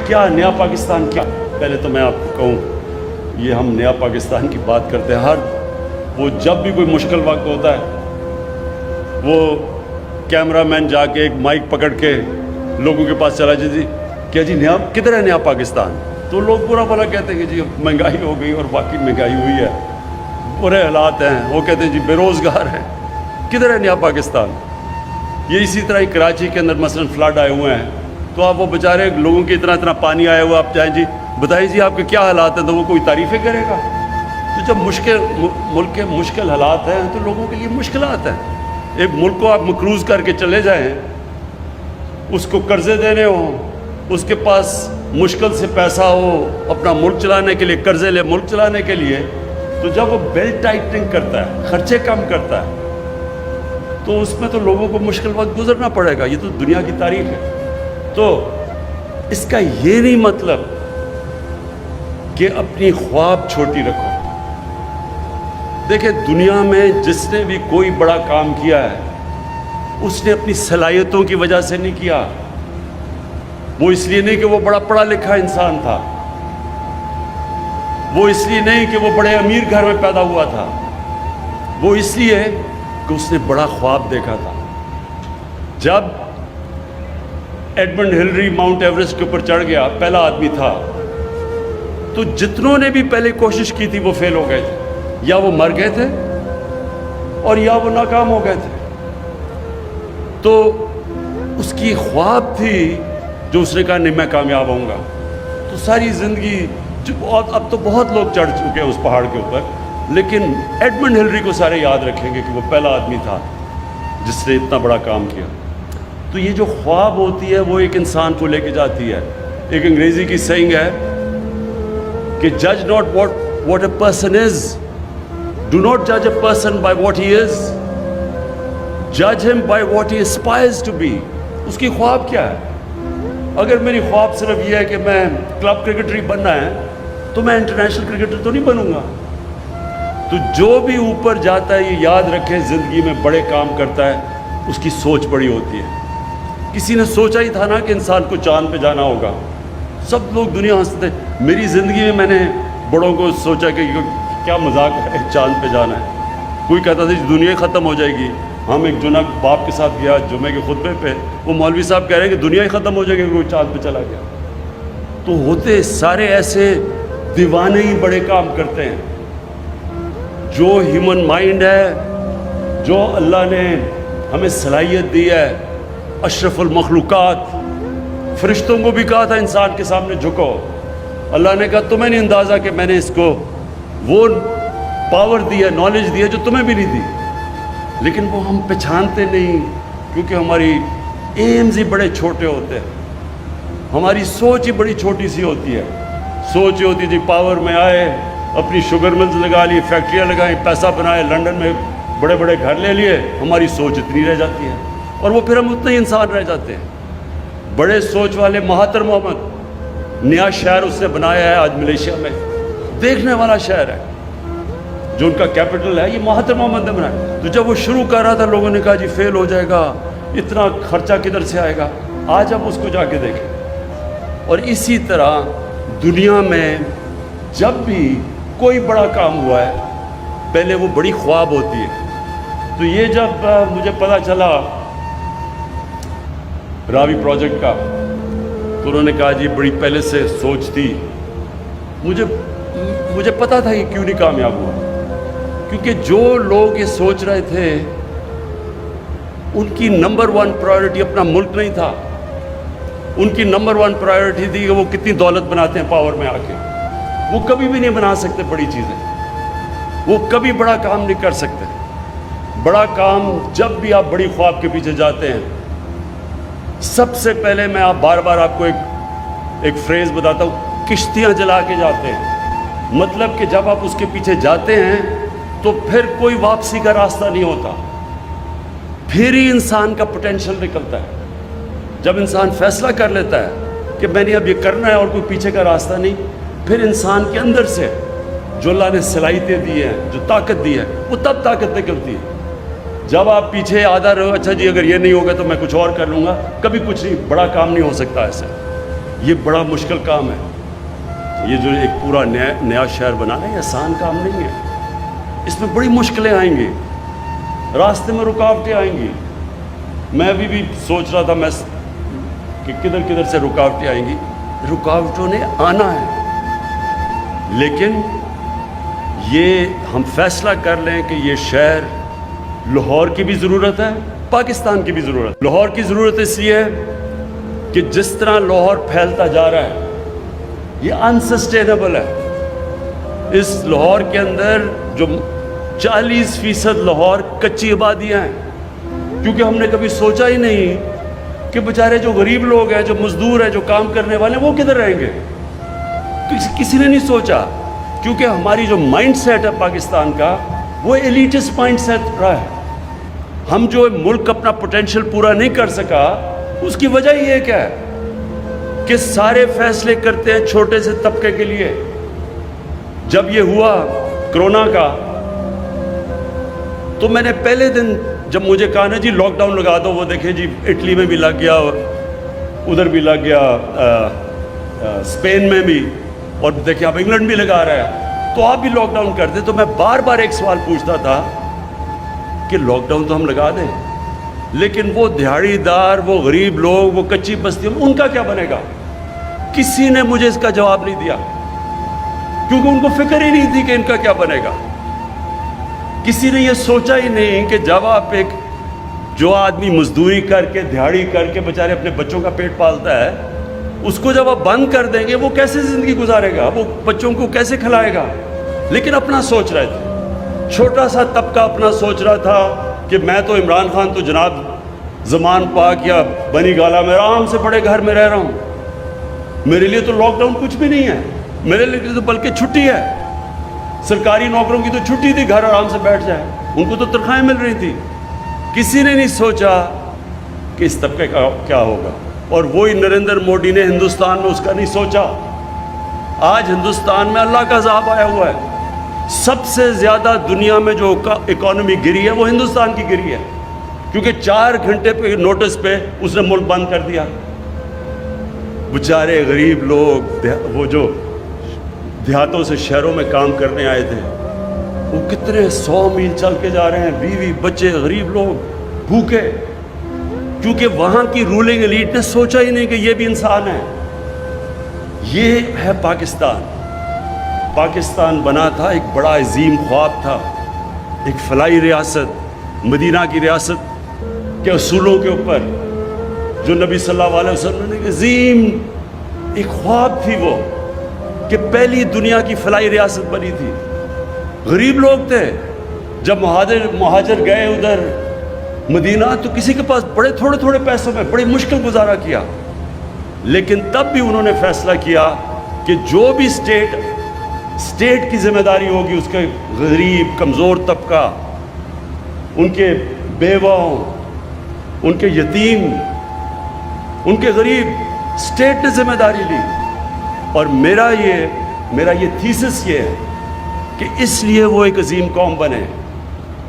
کیا نیا پاکستان کیا؟ پہلے تو میں آپ کو کہوں یہ ہم نیا پاکستان کی بات کرتے ہیں، وہ جب بھی کوئی مشکل وقت ہوتا ہے وہ کیمرہ مین جا کے ایک مائک پکڑ کے لوگوں کے پاس چلا جی کیا جی نیا کدھر ہے نیا پاکستان؟ تو لوگ برا بھلا کہتے ہیں کہ جی مہنگائی ہو گئی، اور واقعی مہنگائی ہوئی ہے، برے حالات ہیں، وہ کہتے ہیں جی بے روزگار ہیں، کدھر ہے نیا پاکستان؟ یہ اسی طرح ہی کراچی کے اندر مثلا فلڈ آئے ہوئے ہیں، تو آپ وہ بیچارے لوگوں کے اتنا پانی آیا ہوا، آپ جائیں جی بتائیں جی آپ کے کیا حالات ہیں، تو وہ کوئی تعریفیں کرے گا؟ تو جب ملک کے مشکل حالات ہیں تو لوگوں کے لیے مشکلات ہیں۔ ایک ملک کو آپ مقروض کر کے چلے جائیں، اس کو قرضے دینے ہوں، اس کے پاس مشکل سے پیسہ ہو اپنا ملک چلانے کے لیے، قرضے لے ملک چلانے کے لیے، تو جب وہ بیلٹ ٹائٹنگ کرتا ہے، خرچے کم کرتا ہے، تو اس میں تو لوگوں کو مشکل وقت گزرنا پڑے گا۔ یہ تو دنیا کی تاریخ ہے۔ تو اس کا یہ نہیں مطلب کہ اپنی خواب چھوٹی رکھو۔ دیکھیں دنیا میں جس نے بھی کوئی بڑا کام کیا ہے اس نے اپنی صلاحیتوں کی وجہ سے نہیں کیا، وہ اس لیے نہیں کہ وہ بڑا پڑھا لکھا انسان تھا، وہ اس لیے نہیں کہ وہ بڑے امیر گھر میں پیدا ہوا تھا، وہ اس لیے کہ اس نے بڑا خواب دیکھا تھا۔ جب ایڈمنڈ ہلری ماؤنٹ ایوریسٹ کے اوپر چڑھ گیا، پہلا آدمی تھا، تو جتنوں نے بھی پہلے کوشش کی تھی وہ فیل ہو گئے تھے، یا وہ مر گئے تھے اور یا وہ ناکام ہو گئے تھے۔ تو اس کی خواب تھی جو اس نے کہا نہیں میں کامیاب ہوں گا، تو ساری زندگی اب تو بہت لوگ چڑھ چکے ہیں اس پہاڑ کے اوپر، لیکن ایڈمنڈ ہلری کو سارے یاد رکھیں گے کہ وہ پہلا آدمی تھا جس نے اتنا بڑا کام کیا۔ تو یہ جو خواب ہوتی ہے وہ ایک انسان کو لے کے جاتی ہے۔ ایک انگریزی کی سینگ ہے کہ جج not what a person is, do not جج a person by what he از، جج ہم by what he aspires to be. اس کی خواب کیا ہے؟ اگر میری خواب صرف یہ ہے کہ میں کلب کرکٹر ہی بننا ہے تو میں انٹرنیشنل کرکٹر تو نہیں بنوں گا۔ تو جو بھی اوپر جاتا ہے یہ یاد رکھیں زندگی میں بڑے کام کرتا ہے اس کی سوچ بڑی ہوتی ہے۔ کسی نے سوچا ہی تھا نا کہ انسان کو چاند پہ جانا ہوگا، سب لوگ دنیا ہنستے تھے۔ میری زندگی میں نے بڑوں کو سوچا کہ کیا مذاق ہے چاند پہ جانا ہے، کوئی کہتا تھا دنیا ہی ختم ہو جائے گی۔ ہم ایک جنہ باپ کے ساتھ گیا جمعے کے خطبے پہ، وہ مولوی صاحب کہہ رہے ہیں کہ دنیا ہی ختم ہو جائے گی، کوئی چاند پہ چلا گیا۔ تو ہوتے سارے ایسے دیوانے ہی بڑے کام کرتے ہیں۔ جو ہیومن مائنڈ ہے، جو اللہ نے ہمیں صلاحیت دی ہے، اشرف المخلوقات، فرشتوں کو بھی کہا تھا انسان کے سامنے جھکو، اللہ نے کہا تمہیں نہیں اندازہ کہ میں نے اس کو وہ پاور دی ہے، نالج دی ہے جو تمہیں بھی نہیں دی، لیکن وہ ہم پہچانتے نہیں کیونکہ ہماری ایمز ہی بڑے چھوٹے ہوتے ہیں، ہماری سوچ ہی بڑی چھوٹی سی ہوتی ہے۔ سوچ یہ ہوتی جی پاور میں آئے، اپنی شوگر ملز لگا لی، فیکٹریاں لگائیں، پیسہ بنائے، لنڈن میں بڑے بڑے گھر لے لیے، ہماری سوچ اتنی رہ جاتی ہے اور وہ پھر ہم اتنے ہی انسان رہ جاتے ہیں۔ بڑے سوچ والے مہاتر محمد، نیا شہر اس نے بنایا ہے آج ملیشیا میں، دیکھنے والا شہر ہے، جو ان کا کیپٹل ہے، یہ مہاتر محمد نے بنایا۔ تو جب وہ شروع کر رہا تھا لوگوں نے کہا جی فیل ہو جائے گا، اتنا خرچہ کدھر سے آئے گا؟ آج اب اس کو جا کے دیکھیں۔ اور اسی طرح دنیا میں جب بھی کوئی بڑا کام ہوا ہے پہلے وہ بڑی خواب ہوتی ہے۔ تو یہ جب مجھے پتہ چلا راوی پروجیکٹ کا، تو انہوں نے کہا جی بڑی پہلے سے سوچ تھی، مجھے پتہ تھا یہ کیوں نہیں کامیاب ہوا، کیونکہ جو لوگ یہ سوچ رہے تھے ان کی نمبر 1 پرائیورٹی اپنا ملک نہیں تھا، ان کی نمبر 1 پرائیورٹی تھی کہ وہ کتنی دولت بناتے ہیں پاور میں آ کے۔ وہ کبھی بھی نہیں بنا سکتے بڑی چیزیں، وہ کبھی بڑا کام نہیں کر سکتے۔ بڑا کام جب بھی آپ بڑی خواب کے پیچھے جاتے ہیں، سب سے پہلے میں بار بار آپ کو ایک فریز بتاتا ہوں، کشتیاں جلا کے جاتے ہیں۔ مطلب کہ جب آپ اس کے پیچھے جاتے ہیں تو پھر کوئی واپسی کا راستہ نہیں ہوتا، پھر ہی انسان کا پوٹینشیل نکلتا ہے۔ جب انسان فیصلہ کر لیتا ہے کہ میں نے اب یہ کرنا ہے اور کوئی پیچھے کا راستہ نہیں، پھر انسان کے اندر سے جو اللہ نے صلاحیتیں دی ہیں، جو طاقت دی ہے، وہ تب طاقت نکلتی ہے۔ جب آپ پیچھے آدھا رہو، اچھا جی اگر یہ نہیں ہوگا تو میں کچھ اور کر لوں گا، کبھی کچھ نہیں، بڑا کام نہیں ہو سکتا ایسے۔ یہ بڑا مشکل کام ہے. یہ جو ایک پورا نیا شہر بنانا یہ آسان کام نہیں ہے. اس میں بڑی مشکلیں آئیں گی, راستے میں رکاوٹیں آئیں گی. میں ابھی بھی سوچ رہا تھا کہ کدھر سے رکاوٹیں آئیں گی. رکاوٹوں نے آنا ہے, لیکن یہ ہم فیصلہ کر لیں کہ یہ شہر لاہور کی بھی ضرورت ہے, پاکستان کی بھی ضرورت. لاہور کی ضرورت اس لیے کہ جس طرح لاہور پھیلتا جا رہا ہے یہ انسسٹینیبل ہے. اس لاہور کے اندر جو 40% لاہور کچی آبادیاں ہیں, کیونکہ ہم نے کبھی سوچا ہی نہیں کہ بیچارے جو غریب لوگ ہیں, جو مزدور ہیں, جو کام کرنے والے ہیں, وہ کدھر رہیں گے. کسی نے نہیں سوچا, کیونکہ ہماری جو مائنڈ سیٹ ہے پاکستان کا وہ ایلیٹسٹ مائنڈ سیٹ رہا ہے. ہم جو ملک اپنا پوٹینشیل پورا نہیں کر سکا, اس کی وجہ یہ کیا ہے کہ سارے فیصلے کرتے ہیں چھوٹے سے طبقے کے لیے. جب یہ ہوا کرونا کا, تو میں نے پہلے دن جب مجھے کہا نا جی لاک ڈاؤن لگا دو, وہ دیکھیں جی اٹلی میں بھی لگ گیا, ادھر بھی لگ گیا, اسپین میں بھی, اور دیکھیں اب انگلینڈ بھی لگا رہا ہے, تو آپ بھی لاک ڈاؤن کر دیں. تو میں بار بار ایک سوال پوچھتا تھا کہ لاک ڈاؤن تو ہم لگا دیں, لیکن وہ دیہڑی دار, وہ غریب لوگ, وہ کچی بستیوں, ان کا کیا بنے گا؟ کسی نے مجھے اس کا جواب نہیں دیا, کیونکہ ان کو فکر ہی نہیں تھی کہ ان کا کیا بنے گا. کسی نے یہ سوچا ہی نہیں کہ جب آپ جو آدمی مزدوری کر کے, دیہڑی کر کے بیچارے اپنے بچوں کا پیٹ پالتا ہے, اس کو جب آپ بند کر دیں گے وہ کیسے زندگی گزارے گا, وہ بچوں کو کیسے کھلائے گا. لیکن اپنا سوچ رہے تھے, چھوٹا سا طبقہ اپنا سوچ رہا تھا کہ میں تو عمران خان تو جناب زمان پاک یا بنی گالا میں آرام سے بڑے گھر میں رہ رہا ہوں, میرے لیے تو لاک ڈاؤن کچھ بھی نہیں ہے, میرے لیے تو بلکہ چھٹی ہے. سرکاری نوکروں کی تو چھٹی تھی, گھر آرام سے بیٹھ جائے, ان کو تو تنخواہیں مل رہی تھی. کسی نے نہیں سوچا کہ اس طبقے کا کیا ہوگا. اور وہی نریندر موڈی نے ہندوستان میں اس کا نہیں سوچا. آج ہندوستان میں اللہ کا عذاب آیا ہوا ہے. سب سے زیادہ دنیا میں جو اکانومی گری ہے وہ ہندوستان کی گری ہے, کیونکہ 4 گھنٹے پہ نوٹس پہ اس نے ملک بند کر دیا. بیچارے غریب لوگ, وہ جو دیہاتوں سے شہروں میں کام کرنے آئے تھے, وہ کتنے 100 میل چل کے جا رہے ہیں, بیوی بچے, غریب لوگ بھوکے, کیونکہ وہاں کی رولنگ ایلیٹ نے سوچا ہی نہیں کہ یہ بھی انسان ہے. یہ ہے پاکستان. پاکستان بنا تھا, ایک بڑا عظیم خواب تھا, ایک فلاحی ریاست, مدینہ کی ریاست کے اصولوں کے اوپر, جو نبی صلی اللہ علیہ وسلم نے عظیم ایک خواب تھی وہ, کہ پہلی دنیا کی فلاحی ریاست بنی تھی. غریب لوگ تھے. جب مہاجر گئے ادھر مدینہ, تو کسی کے پاس بڑے تھوڑے پیسوں میں بڑی مشکل گزارا کیا, لیکن تب بھی انہوں نے فیصلہ کیا کہ جو بھی اسٹیٹ کی ذمہ داری ہوگی, اس کے غریب کمزور طبقہ, ان کے بیواؤں, ان کے یتیم, ان کے غریب, اسٹیٹ نے ذمہ داری لی. اور میرا یہ تھیسس یہ ہے کہ اس لیے وہ ایک عظیم قوم بنے.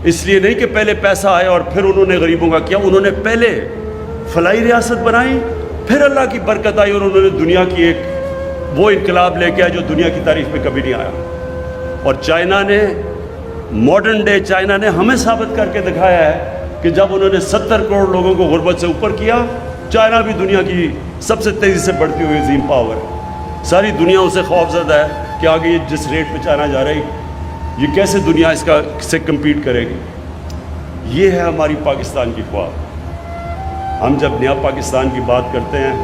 اس لیے نہیں کہ پہلے پیسہ آیا اور پھر انہوں نے غریبوں کا کیا, انہوں نے پہلے فلاحی ریاست بنائی, پھر اللہ کی برکت آئی اور انہوں نے دنیا کی ایک وہ انقلاب لے کے آیا جو دنیا کی تاریخ میں کبھی نہیں آیا. اور چائنا نے, ماڈرن ڈے چائنا نے ہمیں ثابت کر کے دکھایا ہے کہ جب انہوں نے 70 کروڑ لوگوں کو غربت سے اوپر کیا, چائنا بھی دنیا کی سب سے تیزی سے بڑھتی ہوئی عظیم پاور ہے. ساری دنیا اسے خوف زدہ ہے کہ آگے یہ جس ریٹ پہ چائنا جا رہی, یہ کیسے دنیا اس کا سے کمپیٹ کرے گی. یہ ہے ہماری پاکستان کی خواب. ہم جب نیا پاکستان کی بات کرتے ہیں,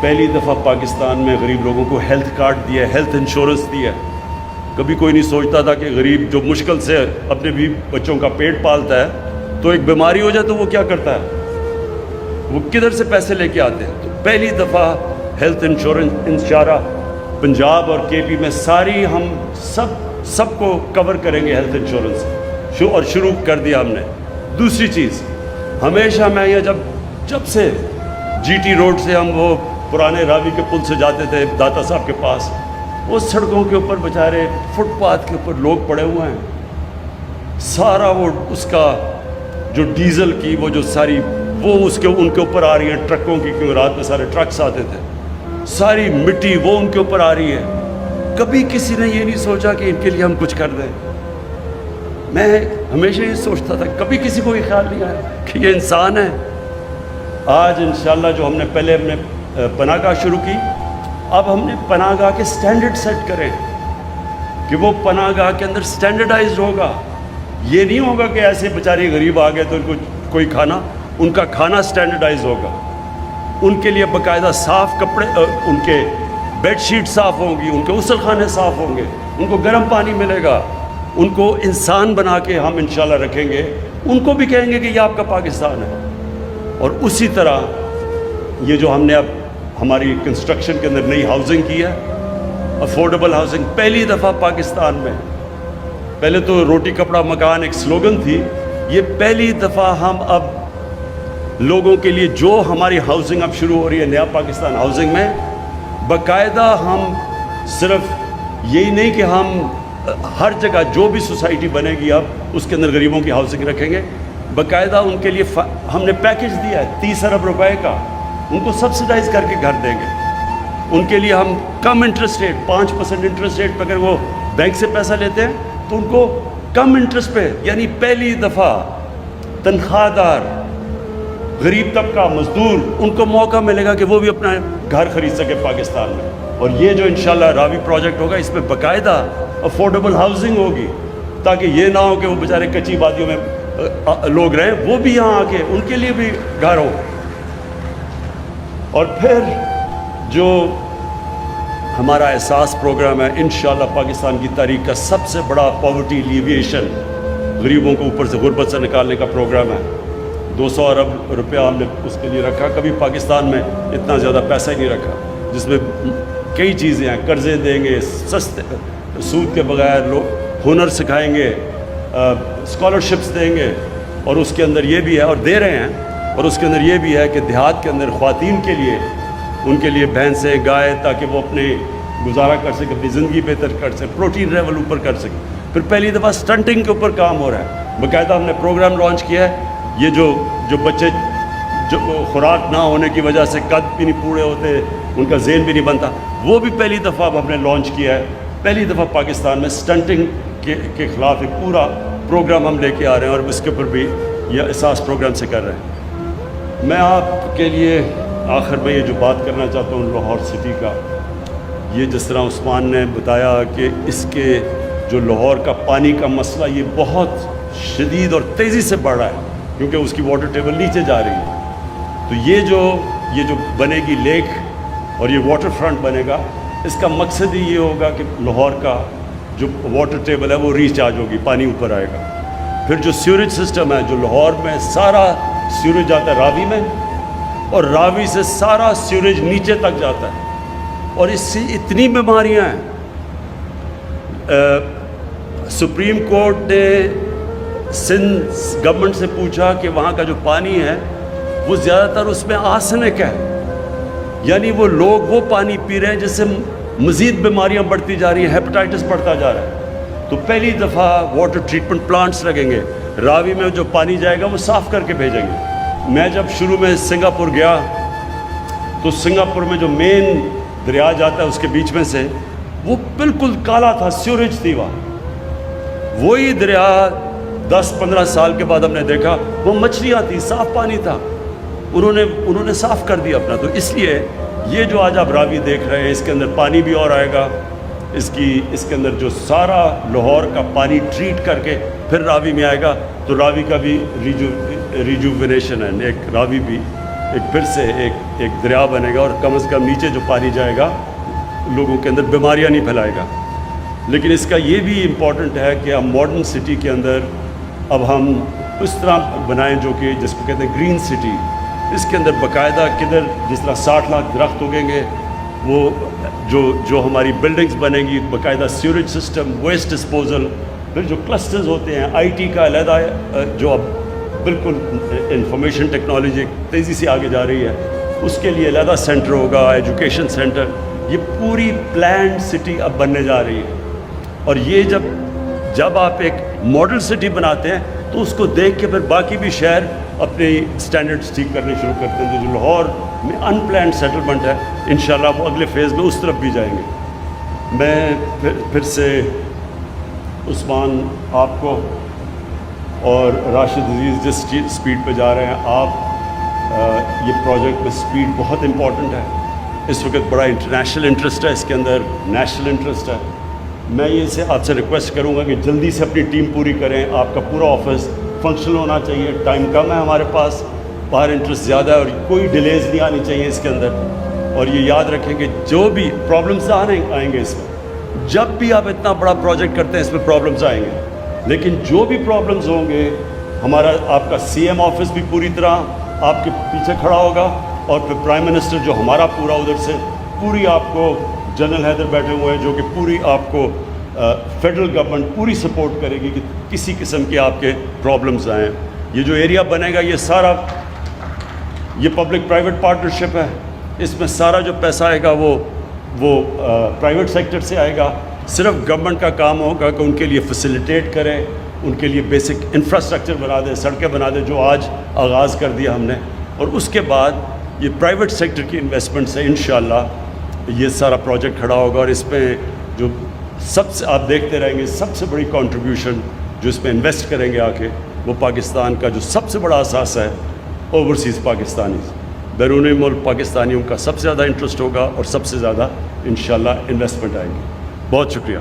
پہلی دفعہ پاکستان میں غریب لوگوں کو ہیلتھ کارڈ دیا, ہیلتھ انشورنس دیا. کبھی کوئی نہیں سوچتا تھا کہ غریب جو مشکل سے اپنے بھی بچوں کا پیٹ پالتا ہے, تو ایک بیماری ہو جائے تو وہ کیا کرتا ہے, وہ کدھر سے پیسے لے کے آتے ہیں. تو پہلی دفعہ ہیلتھ انشورنس انشارہ پنجاب اور کے پی میں ساری ہم سب کو کور کریں گے ہیلتھ انشورنس, اور شروع کر دیا ہم نے. دوسری چیز, ہمیشہ میں یہ جب سے جی ٹی روڈ سے ہم وہ پرانے راوی کے پل سے جاتے تھے داتا صاحب کے پاس, وہ سڑکوں کے اوپر بیچارے فٹ پاتھ کے اوپر لوگ پڑے ہوئے ہیں, سارا وہ اس کا جو ڈیزل کی وہ جو ساری وہ ان کے اوپر آ رہی ہیں ٹرکوں کی، کیونکہ رات میں سارے ٹرکس آتے تھے، ساری مٹی وہ ان کے اوپر آ رہی ہے۔ کبھی کسی نے یہ نہیں سوچا کہ ان کے لیے ہم کچھ کر دیں۔ میں ہمیشہ یہ سوچتا تھا، کبھی کسی کو یہ خیال نہیں آیا کہ یہ انسان ہے۔ آج انشاءاللہ جو ہم نے پہلے ہم نے پناہ گاہ شروع کی، اب ہم نے پناہ گاہ کے سٹینڈرڈ سیٹ کریں کہ وہ پناہ گاہ کے اندر سٹینڈرڈائزڈ ہوگا۔ یہ نہیں ہوگا کہ ایسے بیچارے غریب آ گئے تو ان کو کوئی کھانا، ان کا کھانا سٹینڈرڈائز ہوگا، ان کے لیے باقاعدہ صاف کپڑے، ان کے بیڈ شیٹ صاف ہوں گی، ان کے غسل خانے صاف ہوں گے، ان کو گرم پانی ملے گا، ان کو انسان بنا کے ہم انشاءاللہ رکھیں گے، ان کو بھی کہیں گے کہ یہ آپ کا پاکستان ہے۔ اور اسی طرح یہ جو ہم نے اب ہماری کنسٹرکشن کے اندر نئی ہاؤسنگ کی ہے، افورڈیبل ہاؤسنگ، پہلی دفعہ پاکستان میں، پہلے تو روٹی کپڑا مکان ایک سلوگن تھی، یہ پہلی دفعہ ہم اب لوگوں کے لیے جو ہماری ہاؤسنگ اب شروع ہو رہی ہے نیا پاکستان ہاؤسنگ میں، باقاعدہ ہم صرف یہی نہیں کہ ہم ہر جگہ جو بھی سوسائٹی بنے گی اب اس کے اندر غریبوں کی ہاؤسنگ رکھیں گے، باقاعدہ ان کے لیے ہم نے پیکج دیا ہے 30 ارب روپے کا، ان کو سبسڈائز کر کے گھر دیں گے، ان کے لیے ہم کم انٹرسٹ ریٹ 5% انٹرسٹ ریٹ پہ اگر وہ بینک سے پیسہ لیتے ہیں تو ان کو کم انٹرسٹ پہ، یعنی پہلی دفعہ تنخواہ دار غریب طبقہ مزدور ان کو موقع ملے گا کہ وہ بھی اپنا گھر خرید سکے پاکستان میں۔ اور یہ جو انشاءاللہ راوی پروجیکٹ ہوگا اس میں باقاعدہ افورڈیبل ہاؤسنگ ہوگی، تاکہ یہ نہ ہو کہ وہ بیچارے کچی وادیوں میں لوگ رہیں، وہ بھی یہاں آ کے ان کے لیے بھی گھر ہو۔ اور پھر جو ہمارا احساس پروگرام ہے انشاءاللہ پاکستان کی تاریخ کا سب سے بڑا پاورٹی ایلیویشن، غریبوں کو اوپر سے غربت سے نکالنے کا پروگرام ہے، 200 ارب روپیہ ہم نے اس کے لیے رکھا۔ کبھی پاکستان میں اتنا زیادہ پیسہ ہی نہیں رکھا، جس میں کئی چیزیں ہیں، قرضے دیں گے سستے سود کے بغیر، لوگ ہنر سکھائیں گے، اسکالرشپس دیں گے، اور اس کے اندر یہ بھی ہے اور دے رہے ہیں، اور اس کے اندر یہ بھی ہے کہ دیہات کے اندر خواتین کے لیے، ان کے لیے بھینسیں گائے، تاکہ وہ اپنے گزارا کر سکے، اپنی زندگی بہتر کر سکے، پروٹین لیول اوپر کر سکے۔ پھر پہلی دفعہ سٹنٹنگ کے اوپر کام ہو رہا ہے، باقاعدہ ہم نے پروگرام لانچ کیا ہے۔ یہ جو بچے جو خوراک نہ ہونے کی وجہ سے قد بھی نہیں پورے ہوتے، ان کا ذہن بھی نہیں بنتا، وہ بھی پہلی دفعہ ہم نے لانچ کیا ہے۔ پہلی دفعہ پاکستان میں سٹنٹنگ کے خلاف ایک پورا پروگرام ہم لے کے آ رہے ہیں، اور اس کے اوپر بھی یہ احساس پروگرام سے کر رہے ہیں۔ میں آپ کے لیے آخر میں یہ جو بات کرنا چاہتا ہوں لاہور سٹی کا، یہ جس طرح عثمان نے بتایا کہ اس کے جو لاہور کا پانی کا مسئلہ یہ بہت شدید اور تیزی سے بڑھ رہا ہے، کیونکہ اس کی واٹر ٹیبل نیچے جا رہی ہے۔ تو یہ جو بنے گی لیک اور یہ واٹر فرنٹ بنے گا، اس کا مقصد ہی یہ ہوگا کہ لاہور کا جو واٹر ٹیبل ہے وہ ریچارج ہوگی، پانی اوپر آئے گا۔ پھر جو سیوریج سسٹم ہے، جو لاہور میں سارا سیوریج جاتا ہے راوی میں، اور راوی سے سارا سیوریج نیچے تک جاتا ہے، اور اس سے اتنی بیماریاں ہیں۔ سپریم کورٹ نے سندھ گورنمنٹ سے پوچھا کہ وہاں کا جو پانی ہے وہ زیادہ تر اس میں آرسینک ہے، یعنی وہ لوگ وہ پانی پی رہے ہیں جس سے مزید بیماریاں بڑھتی جا رہی ہیں، ہیپاٹائٹس بڑھتا جا رہا ہے۔ تو پہلی دفعہ واٹر ٹریٹمنٹ پلانٹس لگیں گے، راوی میں جو پانی جائے گا وہ صاف کر کے بھیجیں گے۔ میں جب شروع میں سنگاپور گیا تو سنگاپور میں جو مین دریا جاتا ہے اس کے بیچ میں سے وہ بالکل کالا تھا، سیوریج تھی وہاں۔ وہی دریا 10-15 سال کے بعد ہم نے دیکھا وہ مچھلیاں تھیں، صاف پانی تھا، انہوں نے صاف کر دیا اپنا۔ تو اس لیے یہ جو آج آپ راوی دیکھ رہے ہیں، اس کے اندر پانی بھی اور آئے گا، اس کے اندر جو سارا لاہور کا پانی ٹریٹ کر کے پھر راوی میں آئے گا، تو راوی کا بھی ریجووینیشن ہے، ایک راوی بھی ایک پھر سے ایک دریا بنے گا، اور کم از کم نیچے جو پانی جائے گا لوگوں کے اندر بیماریاں نہیں پھیلائے گا۔ لیکن اس کا یہ بھی امپورٹنٹ ہے کہ ہم ماڈرن سٹی کے اندر اب ہم اس طرح بنائیں جو کہ جس کو کہتے ہیں گرین سٹی، اس کے اندر باقاعدہ کدھر جس طرح 60 لاکھ درخت اگیں گے، وہ جو ہماری بلڈنگز بنیں گی، باقاعدہ سیوریج سسٹم، ویسٹ ڈسپوزل، پھر جو کلسٹرز ہوتے ہیں، آئی ٹی کا علیحدہ جو اب بالکل انفارمیشن ٹیکنالوجی تیزی سے آگے جا رہی ہے، اس کے لیے علیحدہ سینٹر ہوگا، ایجوکیشن سینٹر۔ یہ پوری پلانڈ سٹی اب بننے جا رہی ہے، اور یہ جب آپ ایک ماڈل سٹی بناتے ہیں تو اس کو دیکھ کے پھر باقی بھی شہر اپنے اسٹینڈرڈس ٹھیک کرنے شروع کرتے ہیں. تو جو لاہور میں ان پلانڈ سیٹلمنٹ ہے انشاءاللہ وہ اگلے فیز میں اس طرف بھی جائیں گے. میں پھر سے عثمان آپ کو اور راشد عزیز جس سپیڈ پہ جا رہے ہیں آپ, یہ پروجیکٹ میں سپیڈ بہت امپورٹنٹ ہے. اس وقت بڑا انٹرنیشنل انٹرسٹ ہے اس کے اندر, نیشنل انٹرسٹ ہے. میں یہ سے آپ سے ریکویسٹ کروں گا کہ جلدی سے اپنی ٹیم پوری کریں. آپ کا پورا آفس فنکشنل ہونا چاہیے. ٹائم کم ہے ہمارے پاس, باہر انٹرسٹ زیادہ ہے اور کوئی ڈیلیز نہیں آنی چاہیے اس کے اندر. اور یہ یاد رکھیں کہ جو بھی پرابلمس آئیں گے اس میں, جب بھی آپ اتنا بڑا پروجیکٹ کرتے ہیں اس میں پرابلمس آئیں گے, لیکن جو بھی پرابلمس ہوں گے ہمارا آپ کا سی ایم آفس بھی پوری طرح آپ کے پیچھے کھڑا ہوگا, اور پھر پرائم منسٹر جو ہمارا پورا ادھر سے پوری آپ کو, جنرل حیدر بیٹھے ہوئے ہیں جو کہ پوری آپ کو فیڈرل گورنمنٹ پوری سپورٹ کرے گی کہ کسی قسم کے آپ کے پرابلمس آئیں. یہ جو ایریا بنے گا یہ سارا یہ پبلک پرائیویٹ پارٹنرشپ ہے. اس میں سارا جو پیسہ آئے گا وہ پرائیویٹ سیکٹر سے آئے گا. صرف گورنمنٹ کا کام ہوگا کہ ان کے لیے فیسیلیٹیٹ کریں, ان کے لیے بیسک انفراسٹرکچر بنا دیں, سڑکیں بنا دیں جو آج آغاز کر دیا ہم نے. اور اس کے بعد یہ پرائیویٹ سیکٹر کی انویسٹمنٹ سے انشاءاللہ یہ سارا پروجیکٹ کھڑا ہوگا. اور اس میں جو سب سے آپ دیکھتے رہیں گے سب سے بڑی کنٹریبیوشن جو اس میں انویسٹ کریں گے آ کے, وہ پاکستان کا جو سب سے بڑا اثاثہ ہے اوورسیز پاکستانی, بیرون ملک پاکستانیوں کا سب سے زیادہ انٹرسٹ ہوگا اور سب سے زیادہ انشاءاللہ انویسٹمنٹ آئے گی. بہت شکریہ.